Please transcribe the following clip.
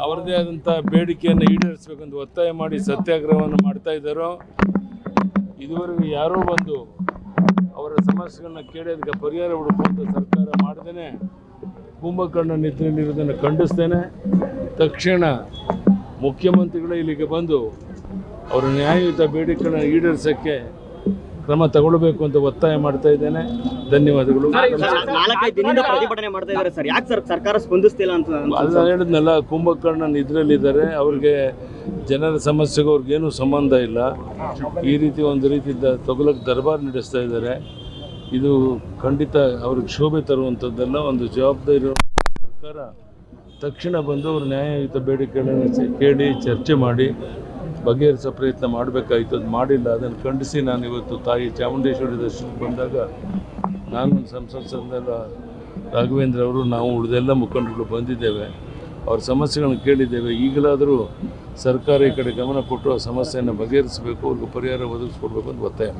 ಅವರದೇ ಆದಂಥ ಬೇಡಿಕೆಯನ್ನು ಈಡೇರಿಸಬೇಕಂತ ಒತ್ತಾಯ ಮಾಡಿ ಸತ್ಯಾಗ್ರಹವನ್ನು ಮಾಡ್ತಾ ಇದ್ದಾರೋ, ಇದುವರೆಗೂ ಯಾರೋ ಬಂದು ಅವರ ಸಮಸ್ಯೆಗಳನ್ನ ಕೇಳಿ ಅದಕ್ಕೆ ಪರಿಹಾರ ಹುಡುಕುವಂಥ ಸರ್ಕಾರ ಮಾಡದೇನೆ ಕುಂಭಕರ್ಣ ನಿದ್ರೆಯಲ್ಲಿರೋದನ್ನು ಖಂಡಿಸ್ತೇನೆ. ತಕ್ಷಣ ಮುಖ್ಯಮಂತ್ರಿಗಳೇ ಇಲ್ಲಿಗೆ ಬಂದು ಅವರ ನ್ಯಾಯಯುತ ಬೇಡಿಕೆಗಳನ್ನ ಈಡೇರಿಸೋಕ್ಕೆ ಕ್ರಮ ತಗೊಳ್ಬೇಕು ಅಂತ ಒತ್ತಾಯ ಮಾಡ್ತಾ ಇದ್ದೇನೆ. ಧನ್ಯವಾದಗಳು. 4-5 ದಿನದಿಂದ ಪ್ರತಿಭಟನೆ ಮಾಡ್ತಾ ಇದ್ದಾರೆ ಸರ್, ಯಾಕೆ ಸರ್ ಸರ್ಕಾರ ಸ್ಪಂದಿಸ್ತಿಲ್ಲ ಅಂತ? ಅಲ್ಲ, ಹೇಳಿದ್ನಲ್ಲ, ಕುಂಭಕರ್ಣ ನಿದ್ರೆಯಲ್ಲಿದ್ದಾರೆ. ಅವ್ರಿಗೆ ಜನರ ಸಮಸ್ಯೆಗೂ ಅವ್ರಿಗೇನು ಸಂಬಂಧ ಇಲ್ಲ. ಈ ರೀತಿ ಒಂದು ರೀತಿಯಿಂದ ತೊಗಲಕ್ಕೆ ದರ್ಬಾರ್ ನಡೆಸ್ತಾ ಇದ್ದಾರೆ. ಇದು ಖಂಡಿತ ಅವ್ರಿಗೆ ಶೋಭೆ ತರುವಂಥದ್ದೆಲ್ಲ. ಒಂದು ಜವಾಬ್ದಾರಿ ಸರ್ಕಾರ ತಕ್ಷಣ ಬಂದು ಅವ್ರ ನ್ಯಾಯಯುತ ಬೇಡಿಕೆಗಳನ್ನು ಕೇಳಿ ಚರ್ಚೆ ಮಾಡಿ ಬಗೆಹರಿಸೋ ಪ್ರಯತ್ನ ಮಾಡಬೇಕಾಯಿತು. ಅದು ಮಾಡಿಲ್ಲ. ಅದನ್ನು ಖಂಡಿಸಿ ನಾನು ಇವತ್ತು ತಾಯಿ ಚಾಮುಂಡೇಶ್ವರಿ ದರ್ಶನಕ್ಕೆ ಬಂದಾಗ ನಾನು ಸಂಸದೆಲ್ಲ ರಾಘವೇಂದ್ರ ಅವರು, ನಾವು ಉಳಿದೆಲ್ಲ ಮುಖಂಡರುಗಳು ಬಂದಿದ್ದೇವೆ. ಅವ್ರ ಸಮಸ್ಯೆಗಳನ್ನು ಕೇಳಿದ್ದೇವೆ. ಈಗಲಾದರೂ ಸರ್ಕಾರ ಈ ಕಡೆ ಗಮನ ಕೊಟ್ಟು ಆ ಸಮಸ್ಯೆಯನ್ನು ಬಗೆಹರಿಸಬೇಕು, ಅವ್ರಿಗೆ ಪರಿಹಾರ ಒದಗಿಸ್ಕೊಡ್ಬೇಕು ಅಂತ ಒತ್ತಾಯ.